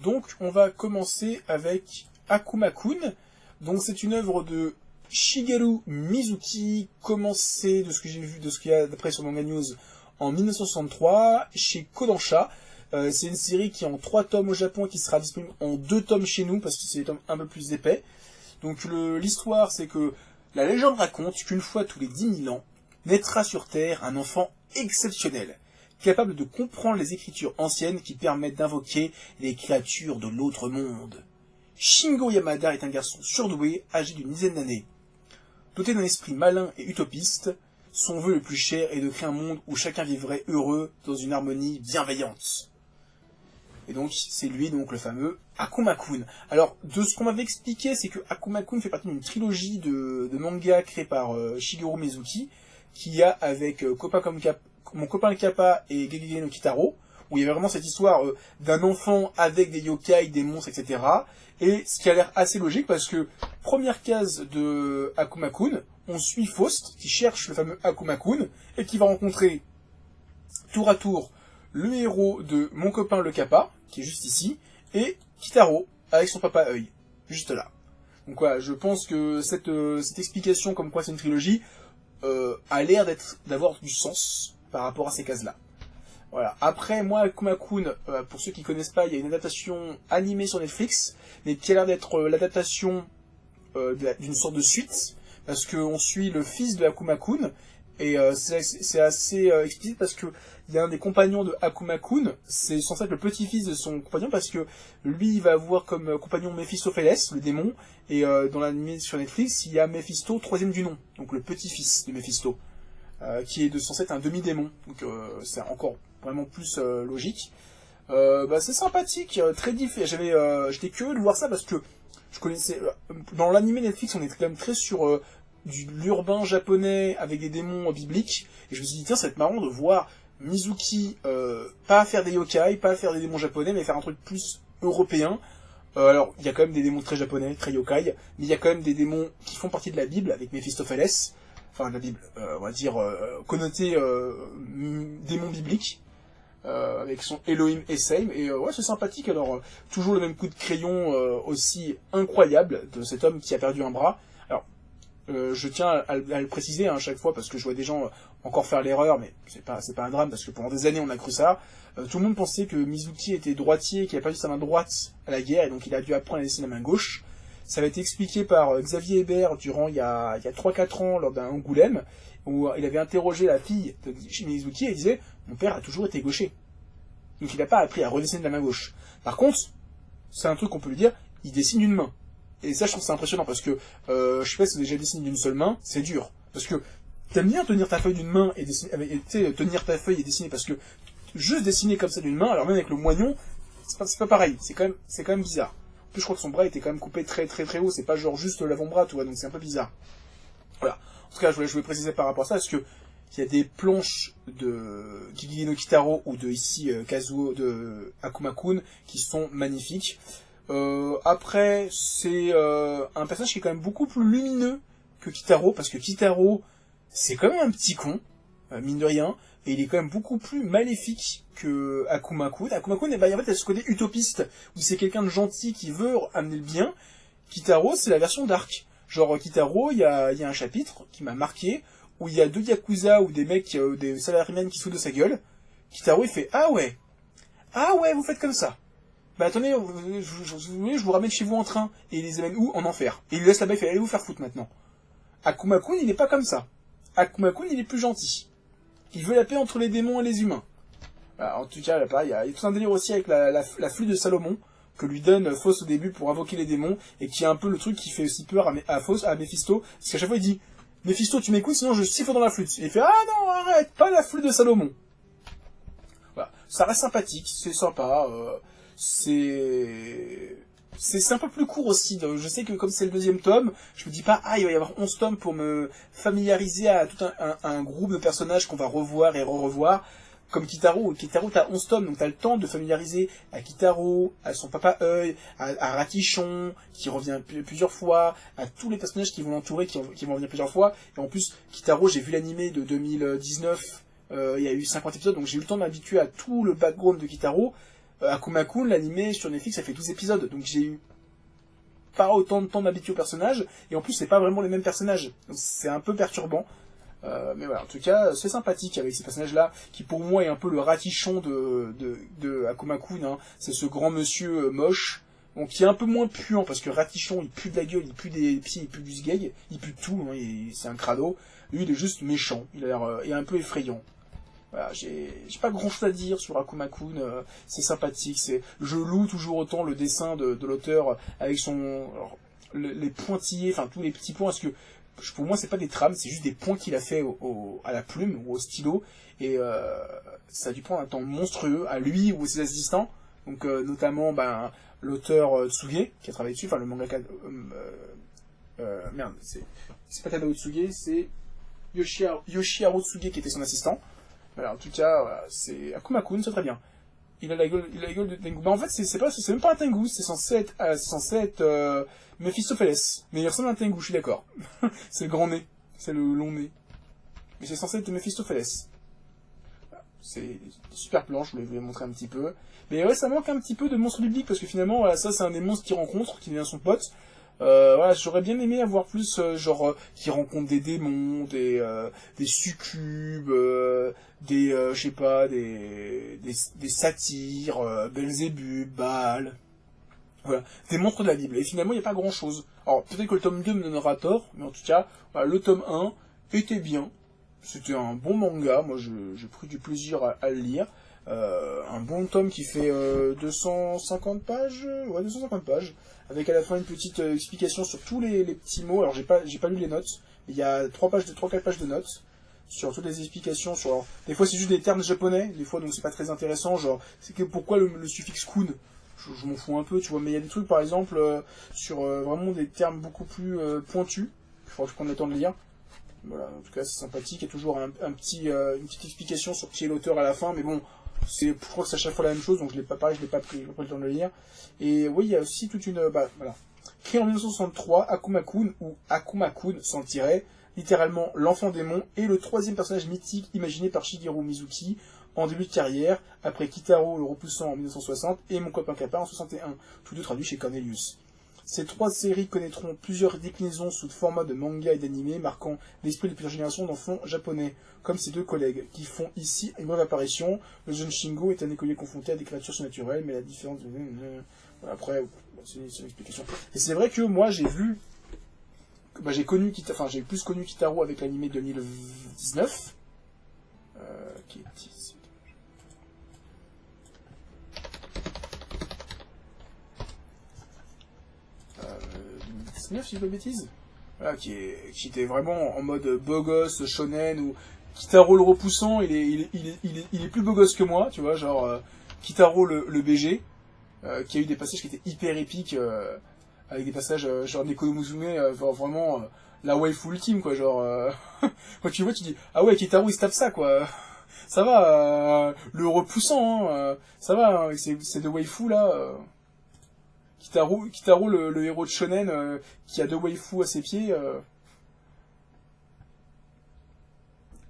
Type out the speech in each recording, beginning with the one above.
Donc on va commencer avec Akuma-kun. Donc c'est une œuvre de Shigeru Mizuki, commencée de ce que j'ai vu, de ce qu'il y a d'après sur Manga News, en 1963, chez Kodansha. C'est une série qui est en 3 tomes au Japon et qui sera disponible en 2 tomes chez nous, parce que c'est des tomes un peu plus épais. Donc l'histoire, c'est que la légende raconte qu'une fois tous les 10 000 ans, naîtra sur Terre un enfant exceptionnel, capable de comprendre les écritures anciennes qui permettent d'invoquer les créatures de l'autre monde. Shingo Yamada est un garçon surdoué, âgé d'une dizaine d'années. Doté d'un esprit malin et utopiste, son vœu le plus cher est de créer un monde où chacun vivrait heureux dans une harmonie bienveillante. Et donc, c'est lui, donc, le fameux Akuma-kun. Alors, de ce qu'on m'avait expliqué, c'est que Akuma-kun fait partie d'une trilogie de mangas créés par Shigeru Mizuki, qui a avec Mon copain le Kappa et Gegege no Kitaro, où il y avait vraiment cette histoire d'un enfant avec des yokai, des monstres, etc. Et ce qui a l'air assez logique, parce que, première case de Akuma-kun, on suit Faust, qui cherche le fameux Akuma-kun, et qui va rencontrer, tour à tour, le héros de Mon copain le Kappa, qui est juste ici, et Kitaro, avec son papa œil, juste là. Donc voilà, je pense que cette explication, comme quoi c'est une trilogie, a l'air d'avoir du sens par rapport à ces cases-là. Voilà. Après, moi, Akuma-kun, pour ceux qui connaissent pas, il y a une adaptation animée sur Netflix, mais qui a l'air d'être l'adaptation d'une sorte de suite, parce qu'on suit le fils de Akuma-kun, et c'est assez explicite parce que il y a un des compagnons de Akuma-kun, c'est censé être le petit-fils de son compagnon, parce que lui, il va avoir comme compagnon Méphistophélès, le démon, et dans l'anime sur Netflix, il y a Méphisto, troisième du nom, donc le petit-fils de Méphisto, qui est censé être un demi-démon, donc c'est encore vraiment plus logique. C'est sympathique, très différent. J'étais curieux de voir ça parce que je connaissais dans l'anime Netflix, on est quand même très sur l'urbain japonais avec des démons bibliques, et je me suis dit tiens, ça va être marrant de voir Mizuki pas faire des yokai, pas faire des démons japonais, mais faire un truc plus européen. Alors il y a quand même des démons très japonais, très yokai, mais il y a quand même des démons qui font partie de la Bible avec Méphistophélès, enfin de la Bible, on va dire connoté démon biblique. Avec son Elohim Esseim, et ouais, c'est sympathique. Alors toujours le même coup de crayon aussi incroyable de cet homme qui a perdu un bras. Alors je tiens à le préciser à chaque fois, parce que je vois des gens encore faire l'erreur, mais c'est pas un drame, parce que pendant des années on a cru ça. Tout le monde pensait que Mizuki était droitier, qu'il a perdu sa main droite à la guerre, et donc il a dû apprendre à dessiner la main gauche. Ça avait été expliqué par Xavier Hébert durant il y a 3-4 ans lors d'un Angoulême, où il avait interrogé la fille de Mizuki et il disait « Mon père a toujours été gaucher. » Donc il n'a pas appris à redessiner de la main gauche. Par contre, c'est un truc qu'on peut lui dire, il dessine d'une main. Et ça, je trouve que c'est impressionnant, parce que, je sais pas si tu as déjà dessiné d'une seule main, c'est dur. Parce que t'aimes bien tenir ta feuille d'une main et dessiner, tenir ta feuille et dessiner, parce que juste dessiner comme ça d'une main, alors même avec le moignon, c'est pas pareil, c'est quand même bizarre. En plus, je crois que son bras était quand même coupé très très très haut, c'est pas genre juste l'avant-bras, tu vois, donc c'est un peu bizarre. Voilà. En tout cas, je voulais préciser par rapport à ça, parce que il y a des planches de Gegege no Kitaro ou de ici Kazuo de Akuma-kun qui sont magnifiques. Après, c'est un personnage qui est quand même beaucoup plus lumineux que Kitaro, parce que Kitaro, c'est quand même un petit con, mine de rien, et il est quand même beaucoup plus maléfique que Akuma-kun. Akuma-kun, en fait, il a ce côté utopiste, où c'est quelqu'un de gentil qui veut amener le bien. Kitaro, c'est la version dark. Genre, Kitaro, il y a un chapitre qui m'a marqué, où il y a 2 yakuza ou des mecs, des salariés qui se foutent de sa gueule. Kitaro, il fait « Ah ouais, vous faites comme ça. Bah attendez, je vous ramène chez vous en train. » Et il les amène où? En enfer. Et il laisse là-bas, il fait « Allez vous faire foutre maintenant. » Akuma-kun, il est pas comme ça. Akuma-kun, il est plus gentil. Il veut la paix entre les démons et les humains. Voilà, en tout cas, là, il y a tout un délire aussi avec la flûte de Salomon, que lui donne Faust au début pour invoquer les démons, et qui est un peu le truc qui fait aussi peur à Méphisto, parce qu'à chaque fois il dit « Méphisto, tu m'écoutes, sinon je siffle dans la flûte. » Et il fait « Ah non, arrête, pas la flûte de Salomon. » Voilà, ça reste sympathique, c'est sympa, c'est un peu plus court aussi. Je sais que comme c'est le 2e tome, je me dis pas « Ah, il va y avoir 11 tomes pour me familiariser à tout un groupe de personnages qu'on va revoir et re-revoir. » Comme Kitaro, t'as 11 tomes, donc t'as le temps de familiariser à Kitaro, à son papa œil, à Ratichon, qui revient plusieurs fois, à tous les personnages qui vont l'entourer, qui vont revenir plusieurs fois. Et en plus, Kitaro, j'ai vu l'animé de 2019, il y a eu 50 épisodes, donc j'ai eu le temps de m'habituer à tout le background de Kitaro. Akuma-kun, l'animé sur Netflix, ça fait 12 épisodes, donc j'ai eu pas autant de temps d'habitude aux personnages, et en plus c'est pas vraiment les mêmes personnages, donc c'est un peu perturbant. Mais voilà, en tout cas, c'est sympathique avec ces personnages-là, qui pour moi est un peu le ratichon de Akuma-kun, hein. C'est ce grand monsieur moche, bon, qui est un peu moins puant, parce que ratichon, il pue de la gueule, il pue des pieds, il pue du sgeg, il pue de tout, hein, c'est un crado. Lui, il est juste méchant, il a l'air un peu effrayant. Voilà, j'ai pas grand chose à dire sur Akuma-kun, c'est sympathique, je loue toujours autant le dessin de l'auteur avec alors, les pointillés, enfin tous les petits points, parce que pour moi c'est pas des trames, c'est juste des points qu'il a fait à la plume ou au stylo, et ça a dû prendre un temps monstrueux à lui ou à ses assistants, donc notamment l'auteur Tsuge qui a travaillé dessus, enfin le mangaka, merde, c'est pas Tadao Tsuge, c'est Yoshiharu Tsuge qui était son assistant. Voilà, en tout cas, voilà, c'est Akuma-kun, c'est très bien. Il a la gueule de Tengu. Bah en fait, c'est même pas un Tengu, c'est censé être Mephistopheles. Mais il ressemble à un Tengu, je suis d'accord. C'est le grand nez, c'est le long nez. Mais c'est censé être Mephistopheles. Voilà, c'est super plan, je voulais vous les montrer un petit peu. Mais ouais, ça manque un petit peu de monstre biblique, parce que finalement, voilà, ça c'est un des monstres qu'il rencontre, qui devient son pote. Voilà, j'aurais bien aimé avoir plus, qui rencontre des démons, des succubes, je sais pas, des satyres, Belzébuth, Baal, voilà, des monstres de la Bible. Et finalement, il n'y a pas grand chose. Alors, peut-être que le tome 2 me donnera tort, mais en tout cas, voilà, le tome 1 était bien. C'était un bon manga, moi j'ai pris du plaisir à le lire. Un bon tome qui fait 250 pages, ouais 250 pages, avec à la fin une petite explication sur tous les petits mots. Alors j'ai pas lu les notes, mais il y a 3-4 pages de notes sur toutes les explications. Alors, des fois c'est juste des termes japonais, des fois donc c'est pas très intéressant. Genre c'est que pourquoi le suffixe kun, je m'en fous un peu, tu vois. Mais il y a des trucs par exemple sur vraiment des termes beaucoup plus pointus. Il faudra prendre le temps de lire. Voilà, en tout cas c'est sympathique, il y a toujours une petite explication sur qui est l'auteur à la fin, mais bon, je crois que c'est à chaque fois la même chose, donc je l'ai pas pris le temps de le lire. Et oui, il y a aussi toute une, voilà. Créé en 1963, Akuma-kun, ou Akuma-kun sans le tiret, littéralement l'enfant démon, est le troisième personnage mythique imaginé par Shigeru Mizuki en début de carrière, après Kitaro le repoussant en 1960 et Mon copain Kappa en 61, tous deux traduits chez Cornelius. Ces 3 séries connaîtront plusieurs déclinaisons sous format de manga et d'anime, marquant l'esprit de plusieurs générations d'enfants japonais, comme ses 2 collègues, qui font ici une brève apparition. Le jeune Shingo est un écolier confronté à des créatures surnaturelles, mais la différence de... Après, c'est une explication. Et c'est vrai que moi, j'ai vu... j'ai plus connu Kitaro avec l'anime 2019, qui est ici. 2019, si je dis pas de bêtises. Voilà, qui était vraiment en mode beau gosse, shonen, ou Kitaro le repoussant, il est plus beau gosse que moi, tu vois, genre Kitaro le BG, qui a eu des passages qui étaient hyper épiques, avec des passages genre Neko Musume, vraiment la waifu ultime, quoi, genre... quand tu le vois, tu dis, ah ouais, Kitaro il se tape ça, quoi. Ça va, le repoussant, hein, ça va, hein, avec ces 2 waifus là... Kitaro le héros de shonen qui a 2 waifus à ses pieds.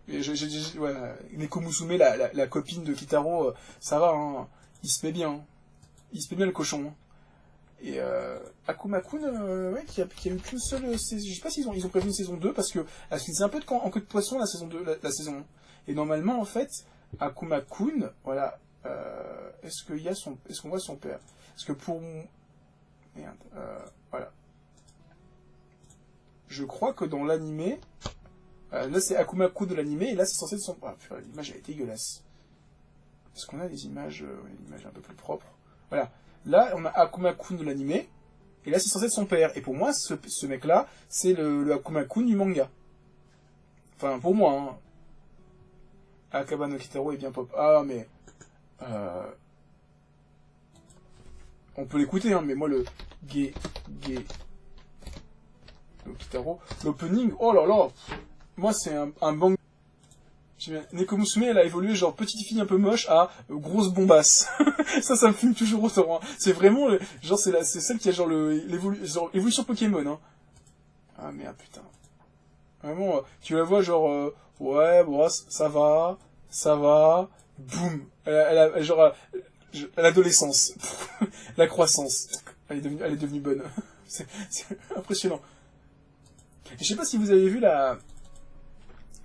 Ouais, Neko Musume, la copine de Kitaro, ça va, hein, il se met bien. Hein. Il se met bien le cochon. Hein. Et Akuma-kun, ouais, qui a eu qu'une seule saison. Je sais pas s'ils ont prévu une saison 2 parce que c'est un peu en queue de poisson la saison 2, la saison 1. Et normalement, en fait, Akuma-kun, voilà, est-ce qu'on voit son père? Parce que pour... Merde, voilà. Je crois que dans l'animé, là c'est Akuma-kun de l'animé, et là c'est censé être son... Ah, purée, l'image elle est dégueulasse. Est-ce qu'on a des images, une image un peu plus propre? Voilà. Là, on a Akuma-kun de l'animé, et là c'est censé être son père. Et pour moi, ce mec-là, c'est le Akuma-kun du manga. Enfin, pour moi, hein. Akaba no Kitaro est bien pop. Ah, mais... on peut l'écouter, hein, mais moi le Ge no Kitaro, l'opening, oh là là, moi c'est un bang. Neko Musume, elle a évolué genre petite fille un peu moche à grosse bombasse. ça me fume toujours autant. Hein. C'est vraiment, genre c'est celle qui a genre l'évolution Pokémon. Hein. Ah merde, putain. Vraiment, tu la vois genre, ouais, bon, ça va, boum. L'adolescence. La croissance. Elle est devenue bonne. C'est impressionnant. Je sais pas si vous avez vu la...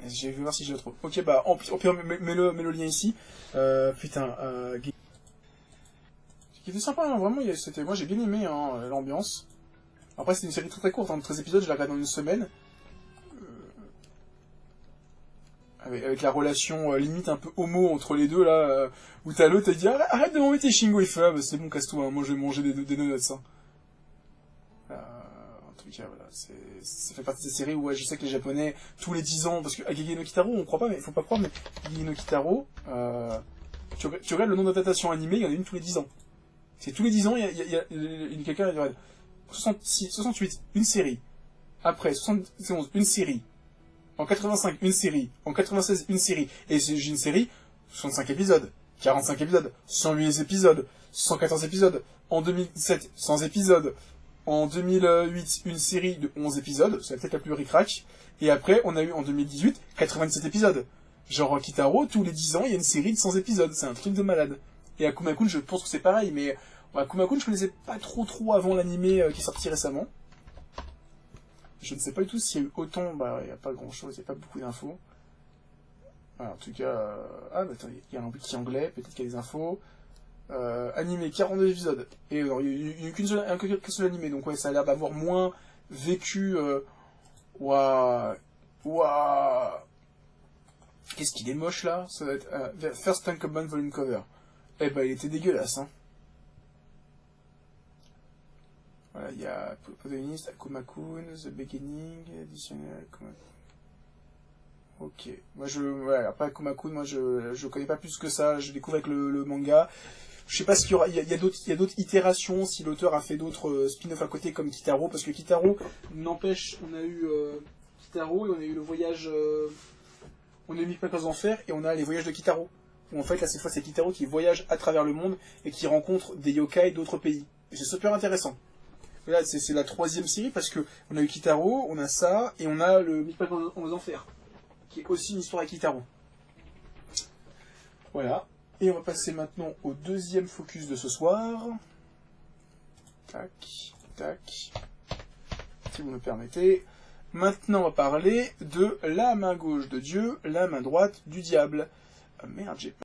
Je vais voir si je le trouve. Ok, bah, en pire, mets le lien ici. Putain, qui était sympa, hein, vraiment, moi j'ai bien aimé hein, l'ambiance. Après, c'était une série très très courte, hein, de 13 épisodes, je l'ai regardé en une semaine. Avec la relation limite un peu homo entre les deux, là, où t'as l'autre, t'as dit arrête de m'embêter, Shingo, il fait bah, c'est bon, casse-toi, hein, moi je vais manger des donuts, hein. En tout cas, voilà, ça fait partie de ces séries où ouais, je sais que les Japonais, tous les 10 ans, parce que Agege no Kitaro, on croit pas, mais faut pas croire, mais Agege no Kitaro, tu regardes le nombre d'adaptations animées, il y en a une tous les 10 ans. C'est tous les 10 ans, il y a quelqu'un qui regarde 68, une série. Après, 71, une série. En 85, une série. En 96, une série. Et j'ai une série, 65 épisodes, 45 épisodes, 108 épisodes, 114 épisodes. En 2007, 100 épisodes. En 2008, une série de 11 épisodes, c'est peut-être la plus ric-rac. Et après, on a eu en 2018, 97 épisodes. Genre Kitaro, tous les 10 ans, il y a une série de 100 épisodes. C'est un truc de malade. Et Akuma-kun, je pense que c'est pareil, mais Akuma-kun, je connaissais pas trop avant l'animé qui est sorti récemment. Je ne sais pas du tout s'il y a eu autant, bah il n'y a pas grand chose, il n'y a pas beaucoup d'infos. En tout cas, bah attends, il y a un wiki anglais, peut-être qu'il y a des infos. Animé, 42 épisodes. Et il n'y a eu qu'un seul animé, donc ouais, ça a l'air d'avoir moins vécu. Ouah. Qu'est-ce qu'il est moche là? Ça va être First Tankobon Volume Cover. Eh ben, il était dégueulasse, hein. Voilà, il y a protagoniste, Akuma-kun, The Beginning, additionnel, Akuma-kun. Ok. Moi, après Akuma-kun, moi, je connais pas plus que ça. Je découvre avec le manga. Je sais pas s'il y aura, il y a d'autres itérations, si l'auteur a fait d'autres spin-off à côté comme Kitaro, parce que Kitaro, n'empêche, on a eu Kitaro et on a eu le voyage, on a eu Mille aux Enfers et on a les voyages de Kitaro. Où en fait, là, cette fois, c'est Kitaro qui voyage à travers le monde et qui rencontre des yokai d'autres pays. Et c'est super intéressant. Là, c'est la 3e série parce que on a eu Kitaro, on a ça, et on a le Mille aux Enfers, qui est aussi une histoire avec Kitaro. Voilà. Et on va passer maintenant au 2e focus de ce soir. Tac, tac. Si vous me permettez. Maintenant, on va parler de la main gauche de Dieu, la main droite du diable. Ah, merde, j'ai